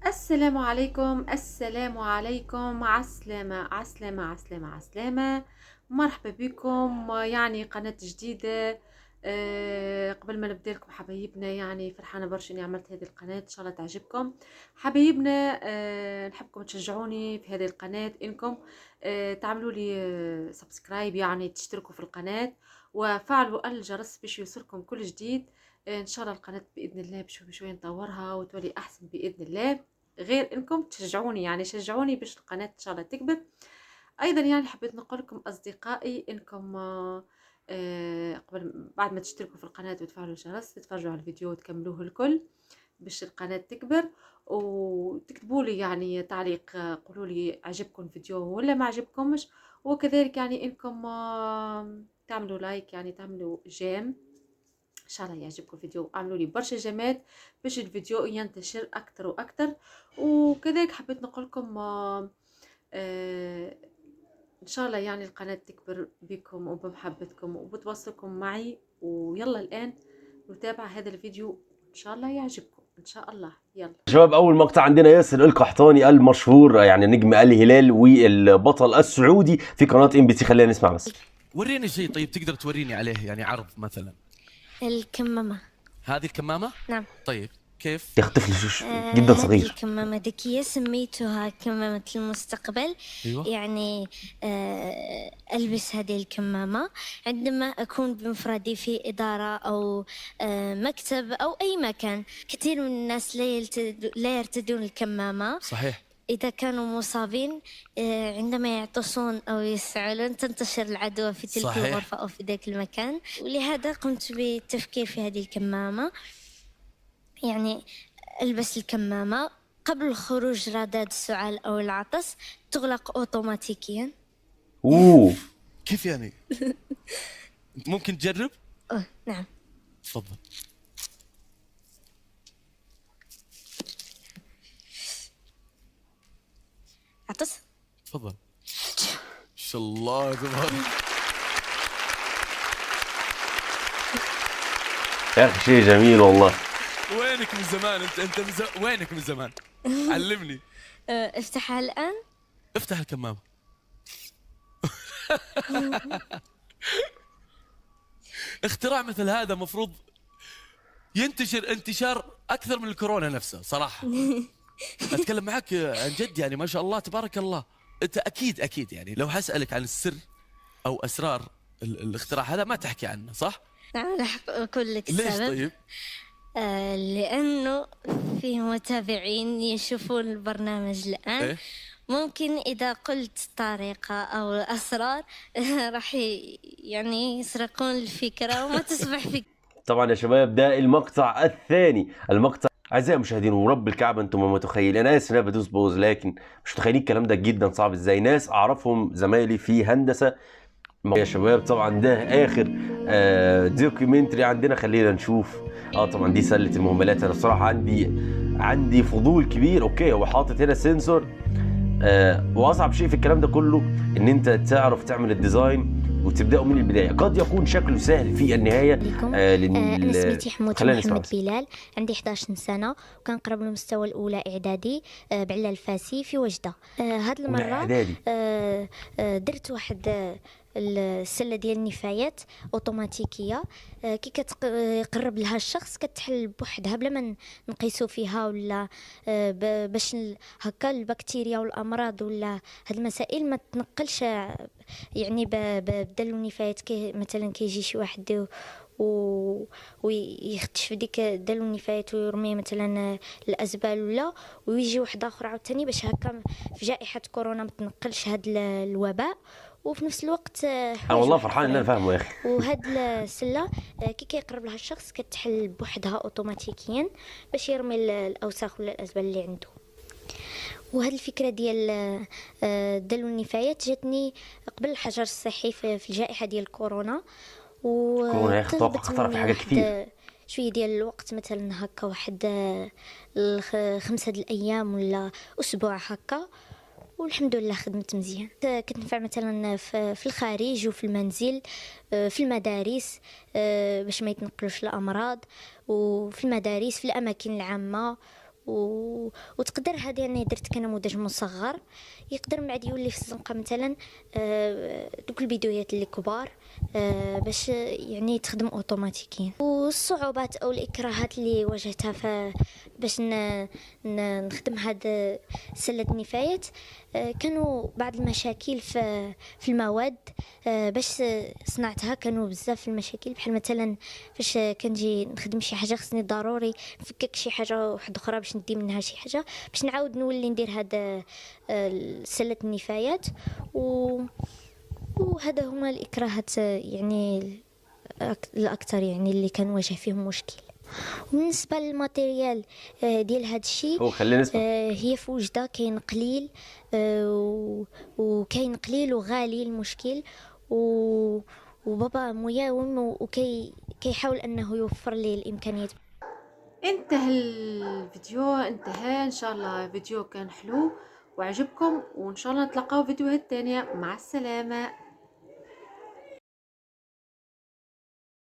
السلام عليكم، السلام عليكم، عسلامة عسلامة عسلامة عسلامة. مرحبا بكم يعني قناة جديدة. قبل ما نبدا لكم حبايبنا، يعني فرحانة برشا اني عملت هذه القناة، ان شاء الله تعجبكم حبايبنا. نحبكم تشجعوني في هذه القناة، انكم تعملوا لي سبسكرايب، يعني تشتركوا في القناة وفعلوا الجرس باش يوصلكم كل جديد. ان شاء الله القناة باذن الله بشوي بشوي نطورها وتولي احسن باذن الله، غير انكم تشجعوني، يعني شجعوني باش القناة ان شاء الله تكبر. ايضا يعني حبيت نقول لكم اصدقائي انكم قبل بعد ما تشتركوا في القناة وتفعلوا الجرس تتفرجوا على الفيديو وتكملوه الكل باش القناة تكبر، وتكتبوا لي يعني تعليق، قولوا لي عجبكم الفيديو ولا ما عجبكمش، وكذلك يعني انكم تعملوا لايك، يعني تعملوا جيم ان شاء الله يعجبكم الفيديو. اعملوا لي برشا جيمات باش الفيديو ينتشر اكثر واكثر. وكذلك حبيت نقول لكم ان شاء الله يعني القناة تكبر بكم وبمحبتكم وبتواصلكم معي. ويلا الان نتابع هذا الفيديو، ان شاء الله يعجبكم ان شاء الله. يلا شباب، اول مقطع عندنا ياسر القحطاني المشهور، يعني نجم الهلال والبطل السعودي في قناه ام بي سي. خلينا نسمع بس. وريني شيء، طيب تقدر توريني عليه يعني عرض مثلا؟ الكمامة. هذه الكمامة؟ نعم. طيب كيف؟ يا اخي طفل جدا هذه صغير. الكمامة ذكية، سميتها كمامة المستقبل. ايوه. يعني ألبس هذه الكمامة عندما أكون بمفردي في إدارة أو مكتب أو أي مكان. كثير من الناس لا يرتدون الكمامة. صحيح. إذا كانوا مصابين عندما يعطسون أو يسعلون تنتشر العدوى في تلك صحيح. الغرفة أو في ذاك المكان، ولهذا قمت بالتفكير في هذه الكمامة. يعني ألبس الكمامة قبل خروج رادات السعال أو العطس، تغلق أوتوماتيكيا. اوه كيف يعني؟ ممكن تجرب؟ نعم. تفضل. عطس. تفضل. ما شاء الله تبارك. يا اخي شيء جميل والله. وينك من زمان انت وينك من زمان؟ علمني. افتحها الآن. افتح الكمامة. اختراع مثل هذا مفروض ينتشر انتشار اكثر من الكورونا نفسها صراحة. اتكلم معك عن جد، يعني ما شاء الله تبارك الله. انت اكيد يعني لو هسألك عن السر او اسرار الاختراع هذا ما تحكي عنه، صح؟ نعم، راح أقول لك ليش السبب. طيب؟ لأنه في متابعين يشوفون البرنامج الآن. إيه؟ ممكن إذا قلت طريقة أو أسرار راح يعني يسرقون الفكرة وما تصبح فكرة. طبعا يا شباب، ده المقطع الثاني. المقطع اعزائي المشاهدين ورب الكعبه، انتم ما متخيلين، انا اسف ان انا بدوس بوز، لكن مش متخيلين الكلام ده جدا صعب ازاي. ناس اعرفهم زمايلي في هندسه يا شباب. طبعا ده اخر دوكيومنتري عندنا، خلينا نشوف. طبعا دي سله المهملات. انا الصراحه عندي فضول كبير. اوكي، هو حاطط هنا سنسور، واصعب شيء في الكلام ده كله ان انت تعرف تعمل الديزاين وتبداه من البدايه. قد يكون شكله سهل في النهايه. أنا سميتي حمود محمد بس. بلال، عندي 11 سنة وكنقرب للمستوى الأولى إعدادي بعلال الفاسي في وجدة. هاد المرة إعدادي. درت واحد السله ديال النفايات اوتوماتيكيه. كي كتقرب لها الشخص كتحل بوحدها بلا ما نقيسو فيها ولا باش هكا البكتيريا والامراض ولا هاد المسائل ما تنقلش. يعني بدل النفايات مثلا كيجي شي واحد ويختش في ديك دالو النفايات ويرميه مثلا الازبال ولا، ويجي واحد اخر عاوتاني باش هكا في جائحه كورونا ما تنقلش هاد الوباء. وفي نفس الوقت انا والله فرحان ان انا فاهمه يا اخي. وهاد السله كي كيقرب لها الشخص كتحل بوحدها اوتوماتيكيا باش يرمي الاوساخ ولا الازبال اللي عنده. وهاد الفكره ديال دلو النفايات جاتني قبل الحجر الصحي في الجائحه ديال كورونا. كورونا يا اخي خطر في حاجات كتير. شويه ديال الوقت مثلا هكا واحد 5 الايام ولا اسبوع هكا، والحمد لله خدمت مزيان. كتنفع مثلا في الخارج وفي المنزل، في المدارس باش ما يتنقلوش الامراض، وفي المدارس في الاماكن العامه، وتقدر هذه أنا درت كنموذج مصغر يقدر من بعد يولي في الزنقة مثلا دوك الفيديوهات اللي كبار باش يعني تخدم اوتوماتيكيا. والصعوبات او الاكراهات اللي واجهتها باش نخدم هاد سلة النفايات كانوا بعض المشاكل في المواد باش صنعتها. كانوا بزاف المشاكل بحال مثلا فاش كنجي نخدم شي حاجه خصني ضروري نفكك شي حاجه واحده اخرى باش ندي منها شي حاجه باش نعاود نولي ندير هاد سلة النفايات. وهذا هما الاكراهات يعني الاكثر يعني اللي كنواجه فيهم مشكل. وبالنسبه للماتيريال ديال هذا الشيء هو خلينا نسمع. هي في وجده كاين قليل وكاين قليل وغالي المشكل. وبابا مياوم كيحاول انه يوفر لي الامكانيات. انتهى الفيديو، انتهى. ان شاء الله الفيديو كان حلو وعجبكم، وان شاء الله نتلاقاو فيديوهات تانية. مع السلامة.